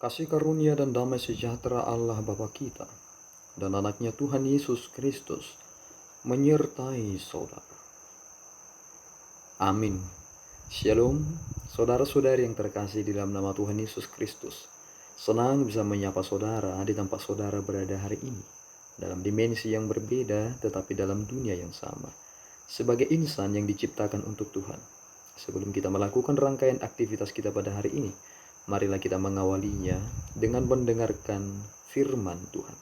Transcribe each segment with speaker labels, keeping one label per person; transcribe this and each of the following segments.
Speaker 1: Kasih karunia dan damai sejahtera Allah Bapa kita dan anaknya Tuhan Yesus Kristus menyertai saudara. Amin. Shalom, saudara-saudari yang terkasih di dalam nama Tuhan Yesus Kristus. Senang bisa menyapa saudara di tempat saudara berada hari ini, dalam dimensi yang berbeda tetapi dalam dunia yang sama, sebagai insan yang diciptakan untuk Tuhan. Sebelum kita melakukan rangkaian aktivitas kita pada hari ini, marilah kita mengawalinya dengan mendengarkan firman Tuhan.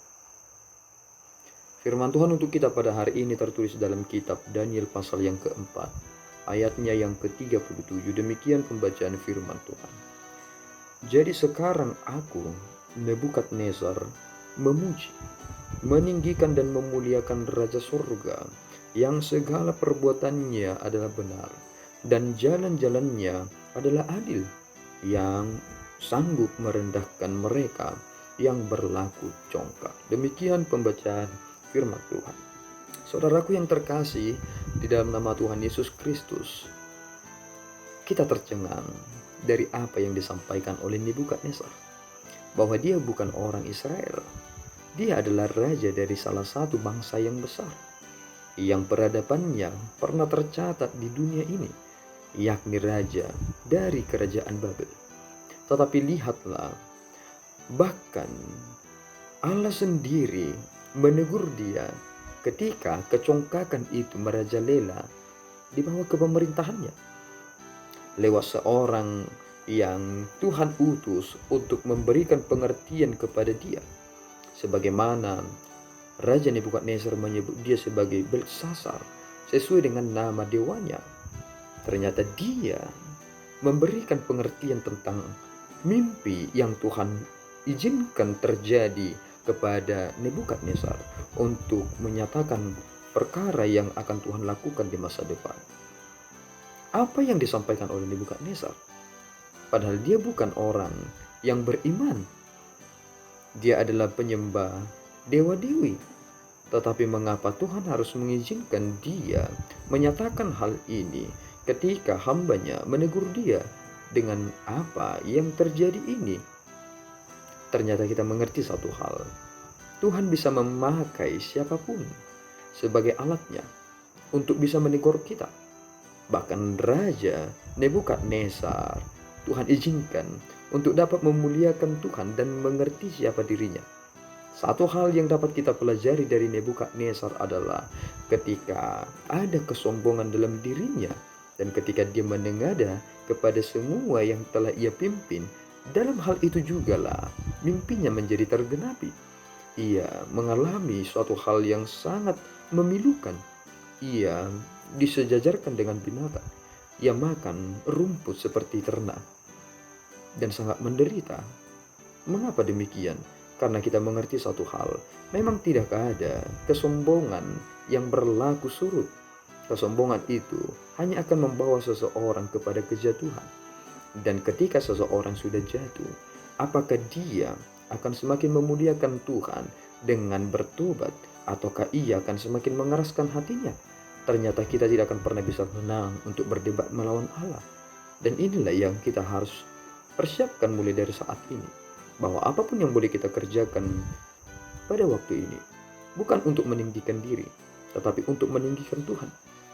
Speaker 1: Firman Tuhan untuk kita pada hari ini tertulis dalam kitab Daniel pasal yang keempat, ayatnya yang ke-37. Demikian pembacaan firman Tuhan. Jadi sekarang aku, Nebukadnezar, memuji, meninggikan dan memuliakan Raja Surga, yang segala perbuatannya adalah benar, dan jalan-jalannya adalah adil, yang sanggup merendahkan mereka yang berlaku congkak. Demikian pembacaan firman Tuhan. Saudaraku yang terkasih di dalam nama Tuhan Yesus Kristus, kita tercengang dari apa yang disampaikan oleh Nebukadnezar, bahwa dia bukan orang Israel. Dia adalah raja dari salah satu bangsa yang besar, yang peradabannya pernah tercatat di dunia ini, yakni raja dari kerajaan Babel. Tetapi lihatlah, bahkan Allah sendiri menegur dia ketika kecongkakan itu merajalela di bawah kepemerintahannya, lewat seorang yang Tuhan utus untuk memberikan pengertian kepada dia. Sebagaimana Raja Nebukadnezar menyebut dia sebagai Belsasar sesuai dengan nama dewanya. Ternyata dia memberikan pengertian tentang mimpi yang Tuhan izinkan terjadi kepada Nebukadnezar untuk menyatakan perkara yang akan Tuhan lakukan di masa depan. Apa yang disampaikan oleh Nebukadnezar? Padahal dia bukan orang yang beriman. Dia adalah penyembah dewa-dewi. Tetapi mengapa Tuhan harus mengizinkan dia menyatakan hal ini ketika hambanya menegur dia dengan apa yang terjadi ini? Ternyata kita mengerti satu hal. Tuhan bisa memakai siapapun sebagai alatnya untuk bisa menegur kita. Bahkan Raja Nebukadnezar, Tuhan izinkan untuk dapat memuliakan Tuhan dan mengerti siapa dirinya. Satu hal yang dapat kita pelajari dari Nebukadnezar adalah ketika ada kesombongan dalam dirinya, dan ketika dia menengada kepada semua yang telah ia pimpin, dalam hal itu jugalah mimpinya menjadi tergenapi. Ia mengalami suatu hal yang sangat memilukan. Ia disejajarkan dengan binatang. Ia makan rumput seperti ternak dan sangat menderita. Mengapa demikian? Karena kita mengerti satu hal, memang tidak ada kesombongan yang berlaku surut. Kesombongan itu hanya akan membawa seseorang kepada kejatuhan. Dan ketika seseorang sudah jatuh, apakah dia akan semakin memuliakan Tuhan dengan bertobat, ataukah ia akan semakin mengeraskan hatinya? Ternyata kita tidak akan pernah bisa menang untuk berdebat melawan Allah. Dan inilah yang kita harus persiapkan mulai dari saat ini, bahwa apapun yang boleh kita kerjakan pada waktu ini bukan untuk meninggikan diri, tetapi untuk meninggikan Tuhan.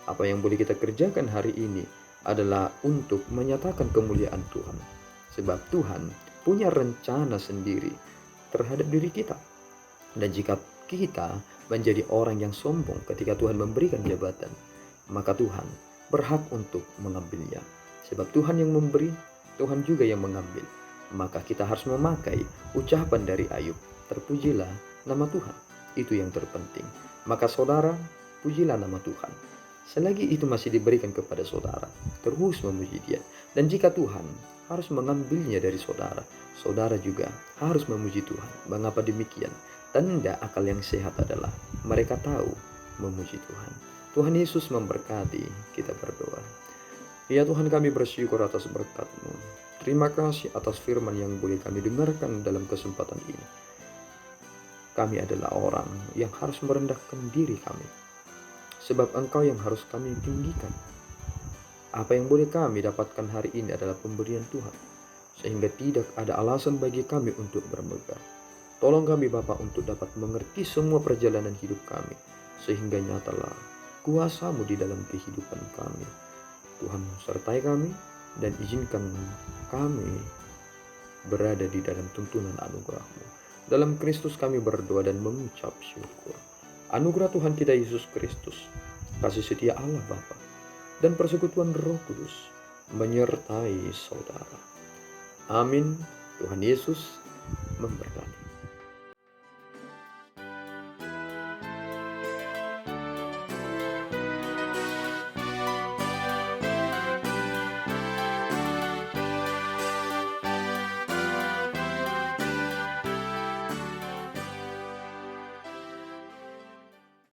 Speaker 1: Apa yang boleh kita kerjakan hari ini adalah untuk menyatakan kemuliaan Tuhan, sebab Tuhan punya rencana sendiri terhadap diri kita. Dan jika kita menjadi orang yang sombong ketika Tuhan memberikan jabatan, maka Tuhan berhak untuk mengambilnya. Sebab Tuhan yang memberi, Tuhan juga yang mengambil. Maka kita harus memakai ucapan dari Ayub, terpujilah nama Tuhan. Itu yang terpenting. Maka saudara, pujilah nama Tuhan. Selagi itu masih diberikan kepada saudara, terus memuji Dia. Dan jika Tuhan harus mengambilnya dari saudara, saudara juga harus memuji Tuhan. Mengapa demikian? Tanda akal yang sehat adalah mereka tahu memuji Tuhan. Tuhan Yesus memberkati. Kita berdoa. Ya Tuhan, kami bersyukur atas berkat-Mu. Terima kasih atas firman yang boleh kami dengarkan dalam kesempatan ini. Kami adalah orang yang harus merendahkan diri kami, sebab Engkau yang harus kami tinggikan. Apa yang boleh kami dapatkan hari ini adalah pemberian Tuhan. sehingga tidak ada alasan bagi kami untuk bermegah. Tolong kami Bapa untuk dapat mengerti semua perjalanan hidup kami, sehingga nyatalah kuasa-Mu di dalam kehidupan kami. Tuhan sertai kami dan izinkan kami berada di dalam tuntunan anugerah-Mu. Dalam Kristus kami berdoa dan mengucap syukur. Anugerah Tuhan kita Yesus Kristus, kasih setia Allah Bapa, dan persekutuan Roh Kudus menyertai saudara. Amin. Tuhan Yesus memberkati.